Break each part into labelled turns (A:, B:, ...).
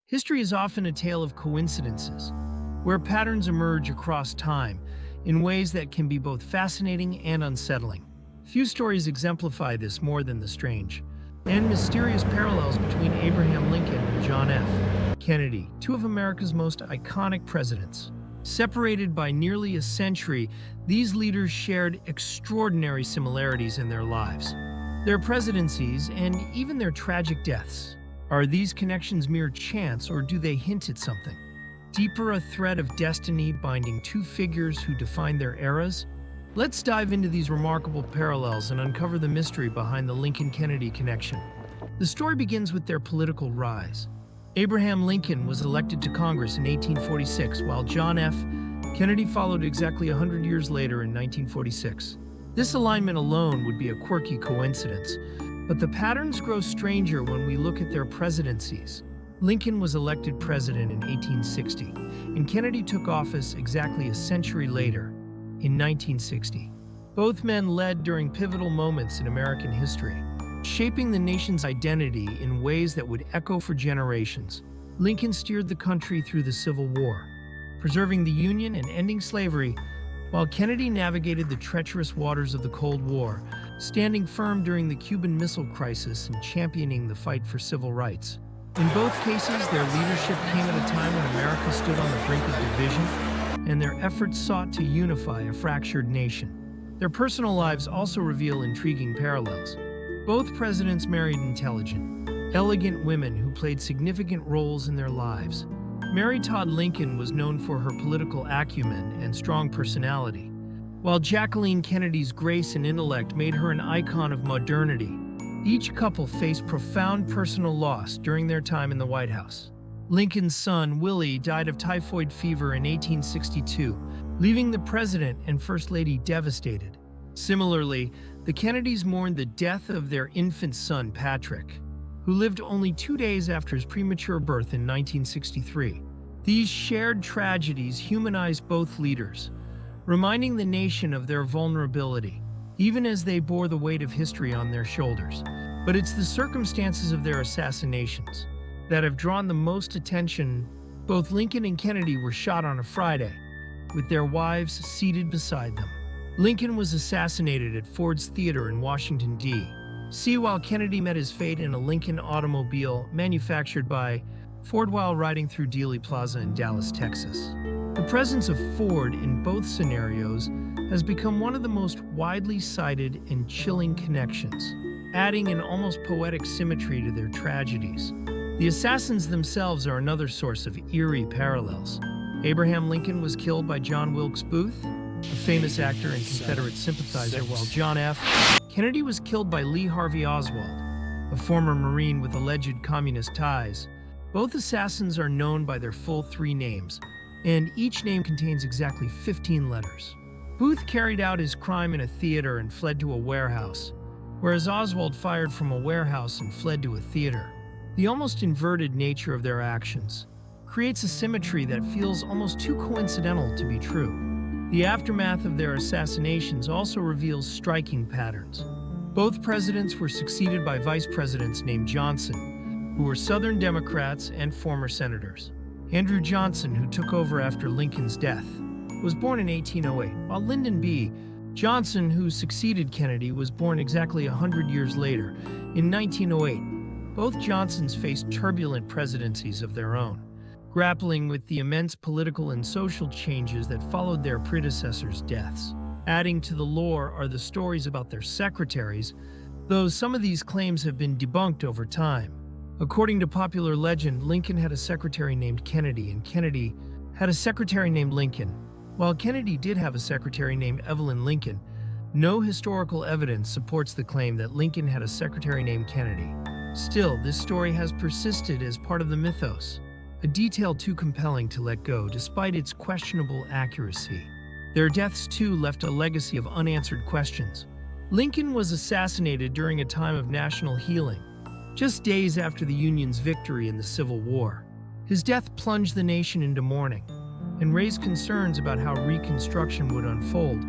A: History is often a tale of coincidences, where patterns emerge across time in ways that can be both fascinating and unsettling. Few stories exemplify this more than the strange and mysterious parallels between Abraham Lincoln and John F. Kennedy, two of America's most iconic presidents. Separated by nearly a century, these leaders shared extraordinary similarities in their lives, their presidencies, and even their tragic deaths. Are these connections mere chance, or do they hint at something deeper, a thread of destiny binding two figures who defined their eras? Let's dive into these remarkable parallels and uncover the mystery behind the Lincoln-Kennedy connection. The story begins with their political rise. Abraham Lincoln was elected to Congress in 1846, while John F. Kennedy followed exactly 100 years later in 1946. This alignment alone would be a quirky coincidence, but the patterns grow stranger when we look at their presidencies. Lincoln was elected president in 1860, and Kennedy took office exactly a century later, in 1960. Both men led during pivotal moments in American history, shaping the nation's identity in ways that would echo for generations. Lincoln steered the country through the Civil War, preserving the Union and ending slavery, while Kennedy navigated the treacherous waters of the Cold War, standing firm during the Cuban Missile Crisis and championing the fight for civil rights. In both cases, their leadership came at a time when America stood on the brink of division, and their efforts sought to unify a fractured nation. Their personal lives also reveal intriguing parallels. Both presidents married intelligent, elegant women who played significant roles in their lives. Mary Todd Lincoln was known for her political acumen and strong personality, while Jacqueline Kennedy's grace and intellect made her an icon of modernity. Each couple faced profound personal loss during their time in the White House. Lincoln's son, Willie, died of typhoid fever in 1862, leaving the president and First Lady devastated. Similarly, the Kennedys mourned the death of their infant son, Patrick, who lived only 2 days after his premature birth in 1963. These shared tragedies humanized both leaders, reminding the nation of their vulnerability, even as they bore the weight of history on their shoulders. But it's the circumstances of their assassinations that have drawn the most attention. Both Lincoln and Kennedy were shot on a Friday, with their wives seated beside them. Lincoln was assassinated at Ford's Theater in Washington, D.C., while Kennedy met his fate in a Lincoln automobile manufactured by Ford while riding through Dealey Plaza in Dallas, Texas. The presence of Ford in both scenarios has become one of the most widely cited and chilling connections, adding an almost poetic symmetry to their tragedies. The assassins themselves are another source of eerie parallels. Abraham Lincoln was killed by John Wilkes Booth, a famous actor and Confederate sympathizer, while John F. Kennedy was killed by Lee Harvey Oswald, a former Marine with alleged communist ties. Both assassins are known by their full 3 names, and each name contains exactly 15 letters. Booth carried out his crime in a theater and fled to a warehouse, whereas Oswald fired from a warehouse and fled to a theater. The almost inverted nature of their actions creates a symmetry that feels almost too coincidental to be true. The aftermath of their assassinations also reveals striking patterns. Both presidents were succeeded by vice presidents named Johnson, who were Southern Democrats and former senators. Andrew Johnson, who took over after Lincoln's death, was born in 1808, while Lyndon B. Johnson, who succeeded Kennedy, was born exactly 100 years later, in 1908. Both Johnsons faced turbulent presidencies of their own, grappling with the immense political and social changes that followed their predecessors' deaths. Adding to the lore are the stories about their secretaries, though some of these claims have been debunked over time. According to popular legend, Lincoln had a secretary named Kennedy, and Kennedy had a secretary named Lincoln. While Kennedy did have a secretary named Evelyn Lincoln, no historical evidence supports the claim that Lincoln had a secretary named Kennedy. Still, this story has persisted as part of the mythos, a detail too compelling to let go despite its questionable accuracy. Their deaths, too, left a legacy of unanswered questions. Lincoln was assassinated during a time of national healing, just days after the Union's victory in the Civil War. His death plunged the nation into mourning and raised concerns about how Reconstruction would unfold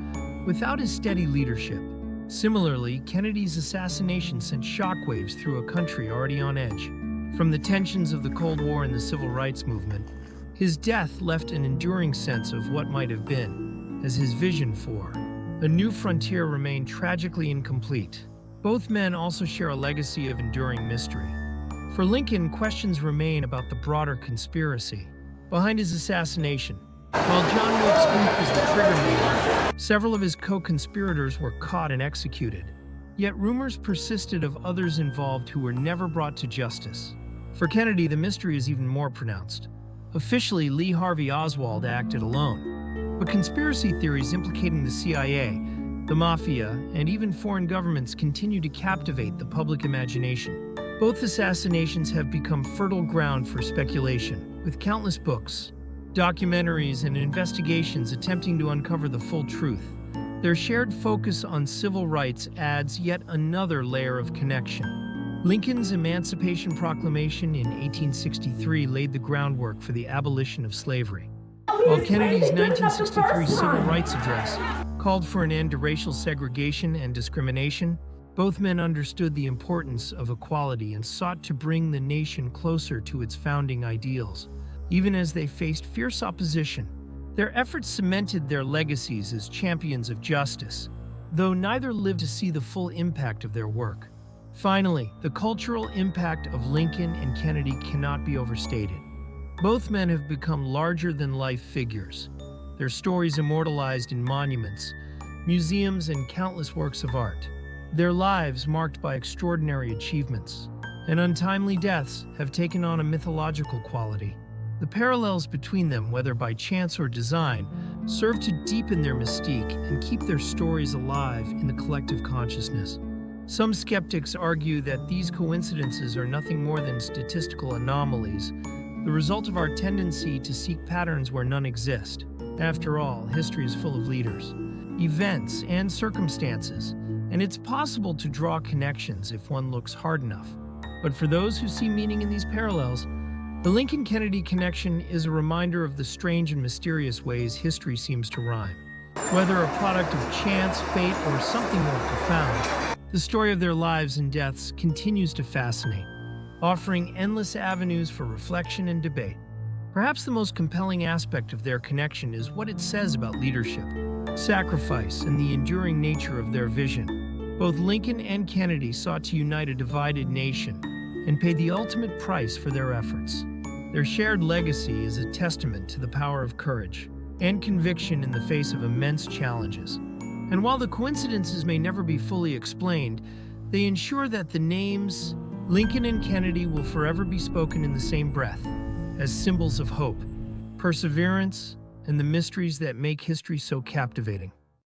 A: without his steady leadership. Similarly, Kennedy's assassination sent shockwaves through a country already on edge. From the tensions of the Cold War and the Civil Rights Movement, his death left an enduring sense of what might have been, as his vision for a new frontier remained tragically incomplete. Both men also share a legacy of enduring mystery. For Lincoln, questions remain about the broader conspiracy behind his assassination. While John Wilkes Booth was the trigger man, several of his co-conspirators were caught and executed. Yet rumors persisted of others involved who were never brought to justice. For Kennedy, the mystery is even more pronounced. Officially, Lee Harvey Oswald acted alone, but conspiracy theories implicating the CIA, the Mafia, and even foreign governments continue to captivate the public imagination. Both assassinations have become fertile ground for speculation, with countless books, documentaries, and investigations attempting to uncover the full truth. Their shared focus on civil rights adds yet another layer of connection. Lincoln's Emancipation Proclamation in 1863 laid the groundwork for the abolition of slavery, while Kennedy's 1963 Civil Rights Address called for an end to racial segregation and discrimination. Both men understood the importance of equality and sought to bring the nation closer to its founding ideals. Even as they faced fierce opposition, their efforts cemented their legacies as champions of justice, though neither lived to see the full impact of their work. Finally, the cultural impact of Lincoln and Kennedy cannot be overstated. Both men have become larger-than-life figures, their stories immortalized in monuments, museums, and countless works of art. Their lives marked by extraordinary achievements, and untimely deaths have taken on a mythological quality. The parallels between them, whether by chance or design, serve to deepen their mystique and keep their stories alive in the collective consciousness. Some skeptics argue that these coincidences are nothing more than statistical anomalies, the result of our tendency to seek patterns where none exist. After all, history is full of leaders, events, and circumstances, and it's possible to draw connections if one looks hard enough. But for those who see meaning in these parallels, the Lincoln-Kennedy connection is a reminder of the strange and mysterious ways history seems to rhyme. Whether a product of chance, fate, or something more profound, the story of their lives and deaths continues to fascinate, offering endless avenues for reflection and debate. Perhaps the most compelling aspect of their connection is what it says about leadership, sacrifice, and the enduring nature of their vision. Both Lincoln and Kennedy sought to unite a divided nation and paid the ultimate price for their efforts. Their shared legacy is a testament to the power of courage and conviction in the face of immense challenges. And while the coincidences may never be fully explained, they ensure that the names Lincoln and Kennedy will forever be spoken in the same breath, as symbols of hope, perseverance, and the mysteries that make history so captivating.